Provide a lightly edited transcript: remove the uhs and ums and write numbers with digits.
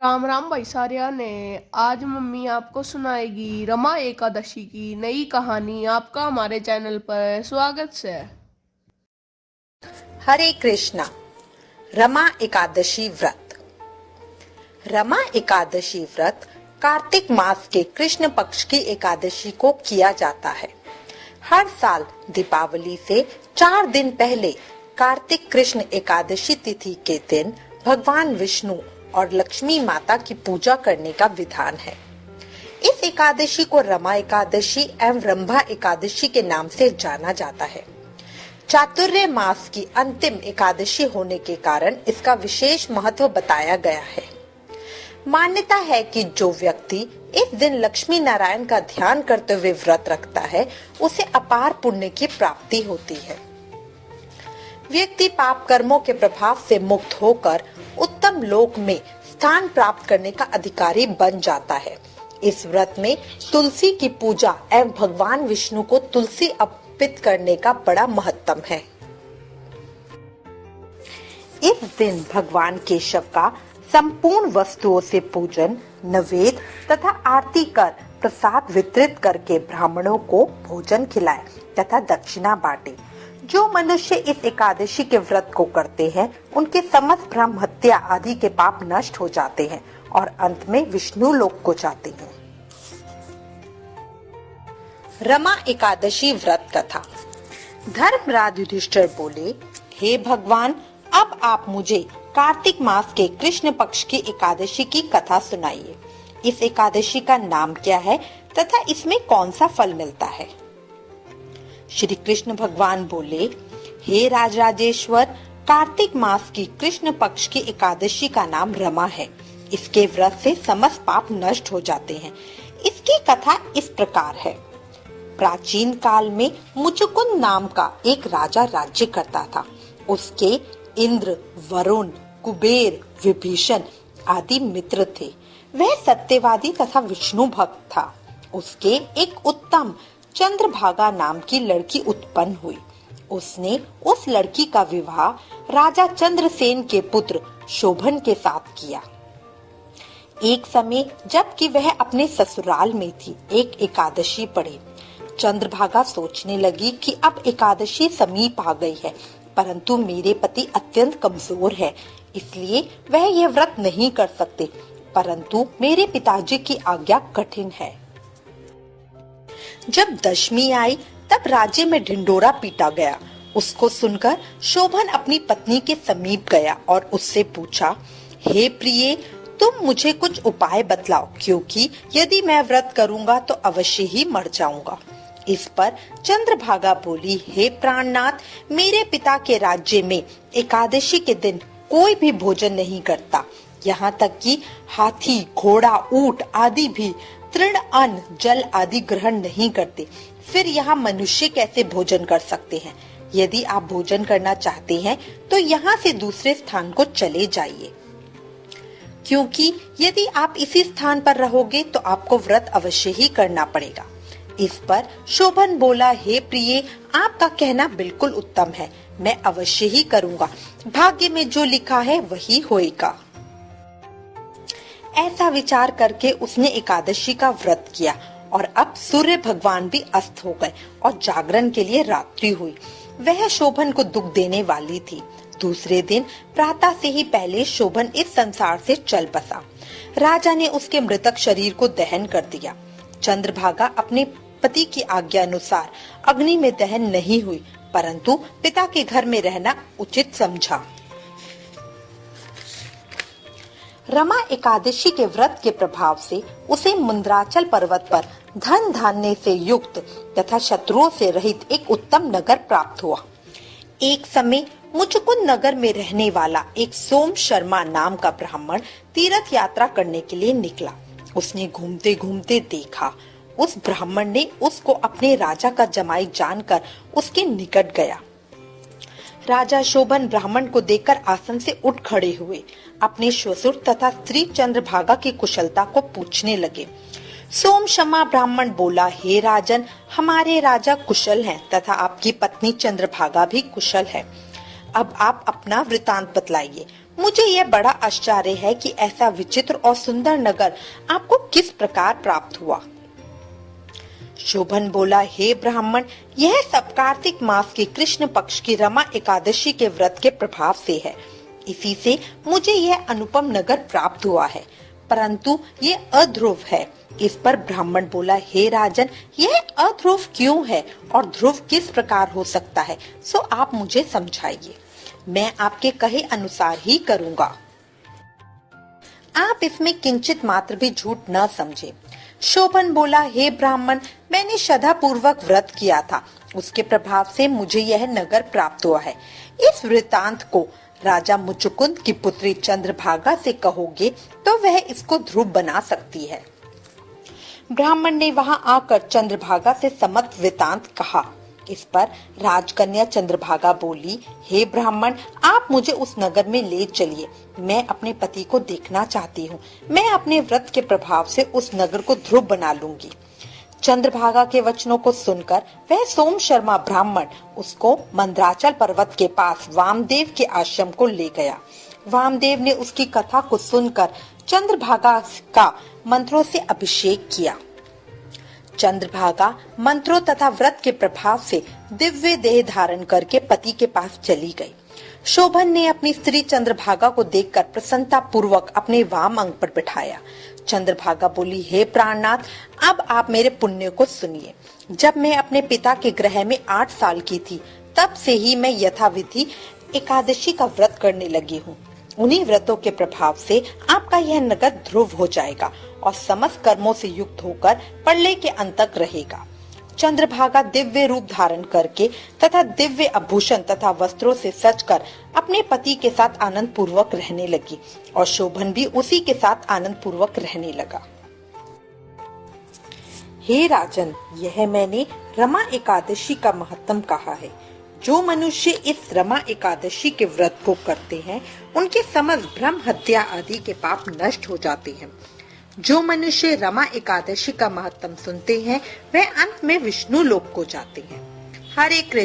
राम राम भाई सारिया ने। आज मम्मी आपको सुनाएगी रमा एकादशी की नई कहानी। आपका हमारे चैनल पर स्वागत है। हरे कृष्णा। रमा एकादशी व्रत। रमा एकादशी व्रत कार्तिक मास के कृष्ण पक्ष की एकादशी को किया जाता है। हर साल दीपावली से 4 दिन पहले कार्तिक कृष्ण एकादशी तिथि के दिन भगवान विष्णु और लक्ष्मी माता की पूजा करने का विधान है। इस एकादशी को रमा एकादशी एवं रंभा एकादशी के नाम से जाना जाता है। चातुर्य मास की अंतिम एकादशी होने के कारण इसका विशेष महत्व बताया गया है। मान्यता है कि जो व्यक्ति इस दिन लक्ष्मी नारायण का ध्यान करते हुए व्रत रखता है, उसे अपार पुण्य की प्राप्ति होती है। व्यक्ति पाप कर्मों के प्रभाव से मुक्त होकर उत्तम लोक में स्थान प्राप्त करने का अधिकारी बन जाता है। इस व्रत में तुलसी की पूजा एवं भगवान विष्णु को तुलसी अर्पित करने का बड़ा महत्व है। इस दिन भगवान केशव का संपूर्ण वस्तुओं से पूजन, नवेद तथा आरती कर प्रसाद वितरित करके ब्राह्मणों को भोजन खिलाए तथा दक्षिणा बांटे। जो मनुष्य इस एकादशी के व्रत को करते हैं, उनके समस्त भ्रम, हत्या आदि के पाप नष्ट हो जाते हैं और अंत में विष्णु लोक को जाते हैं। रमा एकादशी व्रत कथा। धर्मराज युधिष्ठिर बोले, हे भगवान, अब आप मुझे कार्तिक मास के कृष्ण पक्ष की एकादशी की कथा सुनाइए। इस एकादशी का नाम क्या है तथा इसमें कौन सा फल मिलता है? श्री कृष्ण भगवान बोले, हे राजराजेश्वर, कार्तिक मास की कृष्ण पक्ष की एकादशी का नाम रमा है। इसके व्रत से समस्त पाप नष्ट हो जाते हैं। इसकी कथा इस प्रकार है। प्राचीन काल में मुचुकुंद नाम का एक राजा राज्य करता था। उसके इंद्र, वरुण, कुबेर, विभीषण आदि मित्र थे। वह सत्यवादी तथा विष्णु भक्त था। उसके एक उत्तम चंद्रभागा नाम की लड़की उत्पन्न हुई। उसने उस लड़की का विवाह राजा चंद्रसेन के पुत्र शोभन के साथ किया। एक समय जबकि वह अपने ससुराल में थी, एक एकादशी पड़ी। चंद्रभागा सोचने लगी कि अब एकादशी समीप आ गई है, परंतु मेरे पति अत्यंत कमजोर है, इसलिए वह यह व्रत नहीं कर सकते। परंतु मेरे पिताजी की आज्ञा कठिन है। जब दशमी आई तब राज्य में ढिंडोरा पीटा गया। उसको सुनकर शोभन अपनी पत्नी के समीप गया और उससे पूछा, हे प्रिये, तुम मुझे कुछ उपाय बतलाओ, क्योंकि यदि मैं व्रत करूंगा तो अवश्य ही मर जाऊंगा। इस पर चंद्रभागा बोली, हे प्राणनाथ, मेरे पिता के राज्य में एकादशी के दिन कोई भी भोजन नहीं करता। यहाँ तक कि हाथी, घोड़ा, ऊंट आदि भी तृण, अन्न, जल आदि ग्रहण नहीं करते। फिर यहाँ मनुष्य कैसे भोजन कर सकते हैं? यदि आप भोजन करना चाहते हैं तो यहाँ से दूसरे स्थान को चले जाइए, क्योंकि यदि आप इसी स्थान पर रहोगे तो आपको व्रत अवश्य ही करना पड़ेगा। इस पर शोभन बोला, हे प्रिय, आपका कहना बिल्कुल उत्तम है, मैं अवश्य ही करूँगा। भाग्य में जो लिखा है वही होएगा। ऐसा विचार करके उसने एकादशी का व्रत किया और अब सूर्य भगवान भी अस्त हो गए और जागरण के लिए रात्रि हुई। वह शोभन को दुख देने वाली थी। दूसरे दिन प्रातः से ही पहले शोभन इस संसार से चल बसा। राजा ने उसके मृतक शरीर को दहन कर दिया। चंद्रभागा अपने पति की आज्ञा अनुसार अग्नि में दहन नहीं हुई, परंतु पिता के घर में रहना उचित समझा। रमा एकादशी के व्रत के प्रभाव से उसे मुंद्राचल पर्वत पर धन धान्य से युक्त तथा शत्रुओं से रहित एक उत्तम नगर प्राप्त हुआ। एक समय मुचुकुंद नगर में रहने वाला एक सोम शर्मा नाम का ब्राह्मण तीर्थ यात्रा करने के लिए निकला। उसने घूमते घूमते देखा। उस ब्राह्मण ने उसको अपने राजा का जमाई जानकर उसके निकट गया। राजा शोभन ब्राह्मण को देखकर आसन से उठ खड़े हुए। अपने ससुर तथा स्त्री चंद्रभागा की कुशलता को पूछने लगे। सोम शर्मा ब्राह्मण बोला, हे राजन, हमारे राजा कुशल हैं तथा आपकी पत्नी चंद्रभागा भी कुशल है। अब आप अपना वृतांत बतलाइए। मुझे यह बड़ा आश्चर्य है कि ऐसा विचित्र और सुंदर नगर आपको किस प्रकार प्राप्त हुआ। शोभन बोला, हे ब्राह्मण, यह सब कार्तिक मास के कृष्ण पक्ष की रमा एकादशी के व्रत के प्रभाव से है। इसी से मुझे यह अनुपम नगर प्राप्त हुआ है, परंतु ये अध्रुव है। इस पर ब्राह्मण बोला, हे राजन, यह अध्रुव क्यों है और ध्रुव किस प्रकार हो सकता है, सो आप मुझे समझाइए। मैं आपके कहे अनुसार ही करूँगा। आप इसमें किंचित मात्र भी झूठ न समझे। शोभन बोला, हे ब्राह्मण, मैंने श्रद्धा पूर्वक व्रत किया था, उसके प्रभाव से मुझे यह नगर प्राप्त हुआ है। इस वृतांत को राजा मुचुकुंद की पुत्री चंद्रभागा से कहोगे तो वह इसको ध्रुव बना सकती है। ब्राह्मण ने वहां आकर चंद्रभागा से समस्त वृतांत कहा। इस पर राजकन्या चंद्रभागा बोली, हे ब्राह्मण, आप मुझे उस नगर में ले चलिए। मैं अपने पति को देखना चाहती हूँ। मैं अपने व्रत के प्रभाव से उस नगर को ध्रुव बना लूंगी। चंद्रभागा के वचनों को सुनकर वह सोम शर्मा ब्राह्मण उसको मंदराचल पर्वत के पास वामदेव के आश्रम को ले गया। वामदेव ने उसकी कथा को सुनकर चंद्रभागा का मंत्रों से अभिषेक किया। चंद्रभागा मंत्रों तथा व्रत के प्रभाव से दिव्य देह धारण करके पति के पास चली गई। शोभन ने अपनी स्त्री चंद्रभागा को देखकर प्रसन्नता पूर्वक अपने वाम अंग पर बिठाया। चंद्रभागा बोली, हे प्राणनाथ, अब आप मेरे पुण्य को सुनिए। जब मैं अपने पिता के गृह में 8 साल की थी, तब से ही मैं यथाविधि एकादशी का व्रत करने लगी हूँ। उन्हीं व्रतों के प्रभाव से आपका यह नगर ध्रुव हो जाएगा और समस्त कर्मों से युक्त होकर प्रलय के अंत तक रहेगा। चंद्रभागा दिव्य रूप धारण करके तथा दिव्य आभूषण तथा वस्त्रों से सजकर अपने पति के साथ आनंद पूर्वक रहने लगी और शोभन भी उसी के साथ आनंद पूर्वक रहने लगा। हे राजन, यह मैंने रमा एकादशी का महत्व कहा है। जो मनुष्य इस रमा एकादशी के व्रत को करते हैं, उनके समस्त भ्रम, हत्या आदि के पाप नष्ट हो जाते हैं। जो मनुष्य रमा एकादशी का महत्व सुनते हैं, वह अंत में विष्णु लोक को जाते हैं। हरे कृष्ण।